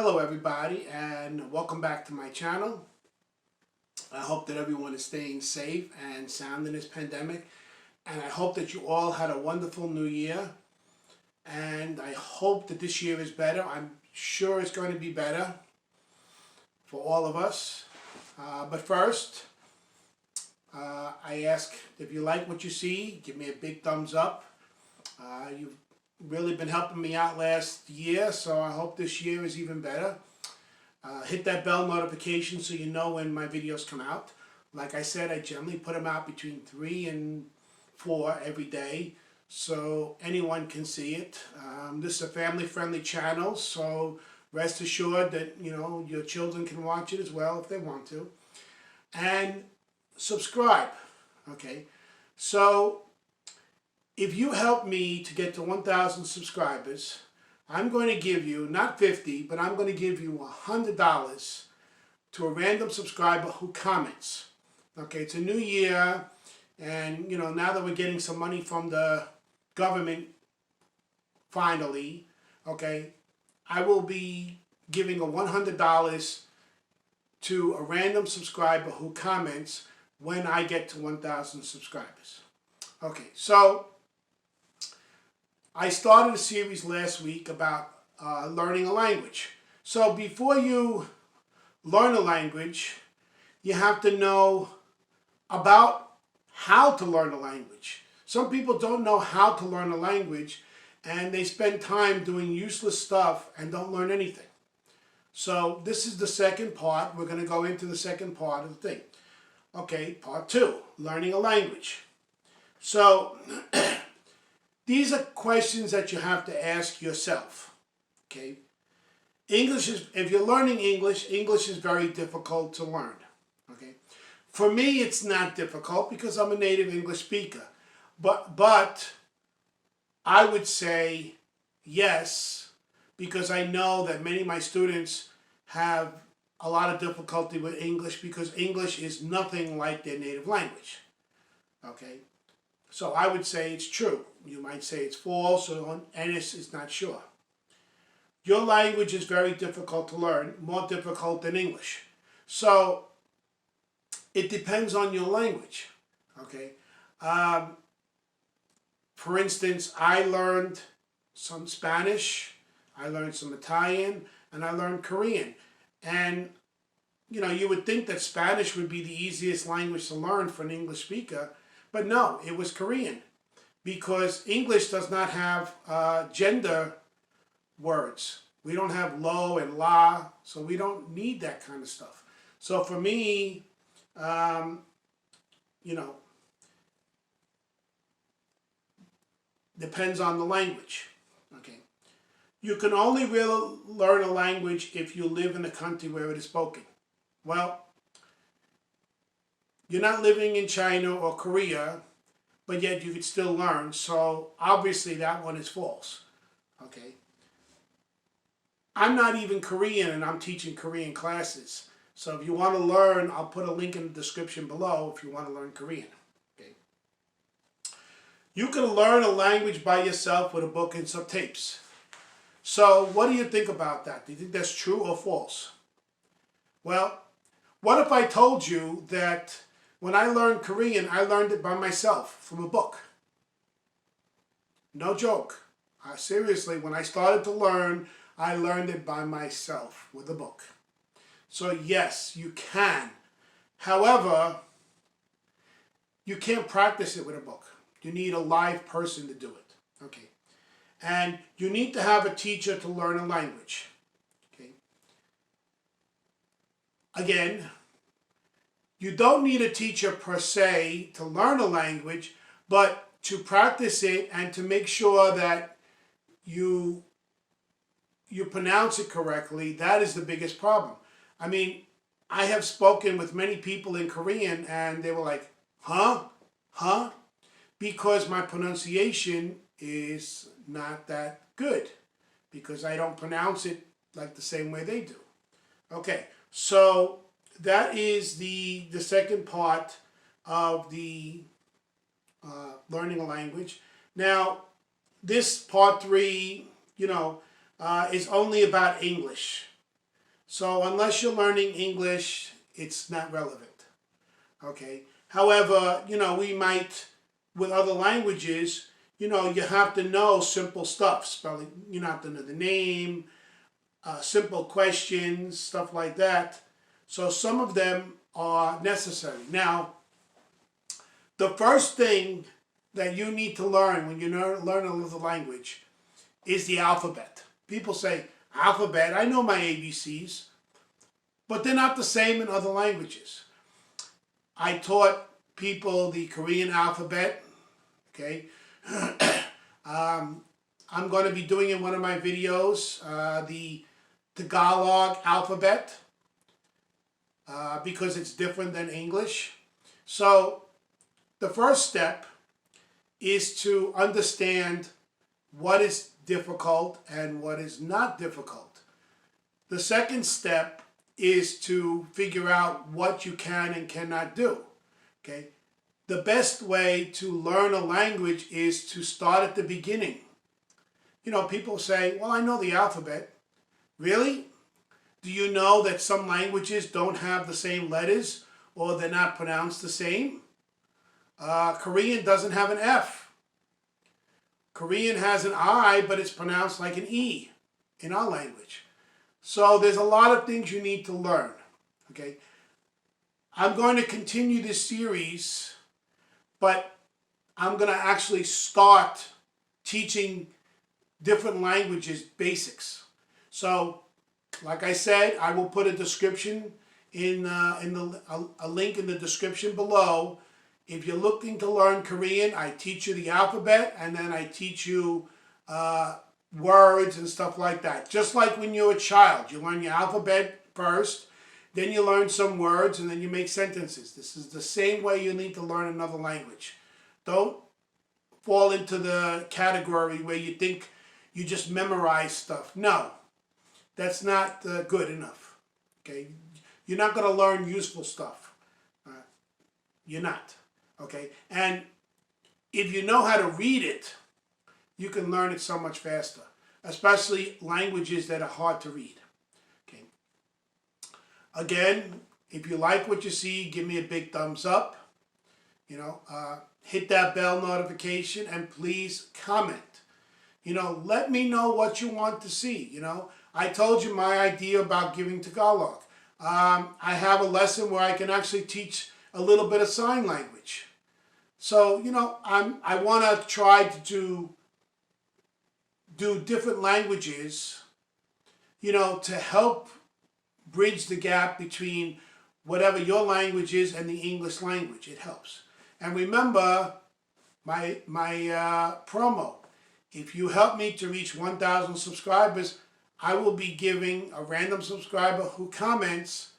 Hello everybody and welcome back to my channel. I hope that everyone is staying safe and sound in this pandemic, and I hope that you all had a wonderful new year, and I hope that this year is better. I'm sure it's going to be better for all of us. But first, I ask if you like what you see, give me a big thumbs up. You've really been helping me out last year, so I hope this year is even better. Hit that bell notification so you know when my videos come out. Like I said, I generally put them out between 3 and 4 every day, so anyone can see it. This is a family-friendly channel, so rest assured that your children can watch it as well if they want to. And subscribe, okay? So if you help me to get to 1,000 subscribers, I'm going to give you, not 50, but I'm going to give you $100 to a random subscriber who comments. Okay, it's a new year, and now that we're getting some money from the government, finally, okay, I will be giving a $100 to a random subscriber who comments when I get to 1,000 subscribers. Okay, so I started a series last week about learning a language. So before you learn a language, you have to know about how to learn a language. Some people don't know how to learn a language, and they spend time doing useless stuff and don't learn anything. So this is the second part. We're going to go into the second part of the thing. Okay, part 2, learning a language. So these are questions that you have to ask yourself, okay? If you're learning English, English is very difficult to learn, okay? For me, it's not difficult because I'm a native English speaker. But I would say yes, because I know that many of my students have a lot of difficulty with English because English is nothing like their native language, okay? So I would say it's true. You might say it's false, or Ennis is not sure. Your language is very difficult to learn, more difficult than English. So it depends on your language, okay? For instance, I learned some Spanish, I learned some Italian, and I learned Korean. And you would think that Spanish would be the easiest language to learn for an English speaker, but no, it was Korean, because English does not have gender words. We don't have lo and la, so we don't need that kind of stuff. So for me, depends on the language, okay? You can only really learn a language if you live in a country where it is spoken. Well, you're not living in China or Korea, but yet you could still learn. So obviously that one is false, okay? I'm not even Korean, and I'm teaching Korean classes. So if you want to learn, I'll put a link in the description below if you want to learn Korean, okay? You can learn a language by yourself with a book and some tapes. So what do you think about that? Do you think that's true or false? Well, what if I told you that when I learned Korean, I learned it by myself from a book? No joke. Seriously, when I started to learn, I learned it by myself with a book. So yes, you can. However, you can't practice it with a book. You need a live person to do it. Okay. And you need to have a teacher to learn a language. Okay. Again, you don't need a teacher per se to learn a language, but to practice it and to make sure that you pronounce it correctly. That is the biggest problem. I mean, I have spoken with many people in Korean and they were like, huh? Huh? Because my pronunciation is not that good, because I don't pronounce it like the same way they do. Okay, so that is the second part of the learning a language. Now, this part 3, is only about English. So unless you're learning English, it's not relevant. Okay. However, we might, with other languages, you have to know simple stuff, spelling, you have to know the name, simple questions, stuff like that. So some of them are necessary. Now, the first thing that you need to learn when you learn another language is the alphabet. People say, alphabet, I know my ABCs, but they're not the same in other languages. I taught people the Korean alphabet, okay? I'm going to be doing in one of my videos the Tagalog alphabet because it's different than English. So the first step is to understand what is difficult and what is not difficult. The second step is to figure out what you can and cannot do. Okay? The best way to learn a language is to start at the beginning. People say, well, I know the alphabet. Really? Do you know that some languages don't have the same letters or they're not pronounced the same? Korean doesn't have an F. Korean has an I, but it's pronounced like an E in our language. So there's a lot of things you need to learn. Okay? I'm going to continue this series, but I'm going to actually start teaching different languages basics. So, like I said, I will put a description a link in the description below. If you're looking to learn Korean, I teach you the alphabet, and then I teach you words and stuff like that. Just like when you're a child, you learn your alphabet first, then you learn some words, and then you make sentences. This is the same way you need to learn another language. Don't fall into the category where you think you just memorize stuff. No, that's not good enough. Okay, you're not going to learn useful stuff. You're not. Okay, and if you know how to read it, you can learn it so much faster, especially languages that are hard to read. Okay. Again, if you like what you see, give me a big thumbs up. Hit that bell notification and please comment. Let me know what you want to see. I told you my idea about giving Tagalog. I have a lesson where I can actually teach a little bit of sign language. So, I want to try to do different languages, to help bridge the gap between whatever your language is and the English language. It helps. And remember my promo. If you help me to reach 1,000 subscribers, I will be giving a random subscriber who comments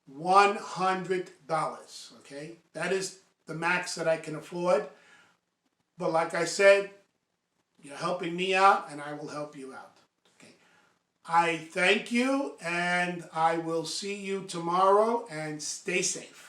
$100. Okay? That is the max that I can afford. But like I said, you're helping me out and I will help you out. Okay? I thank you and I will see you tomorrow and stay safe.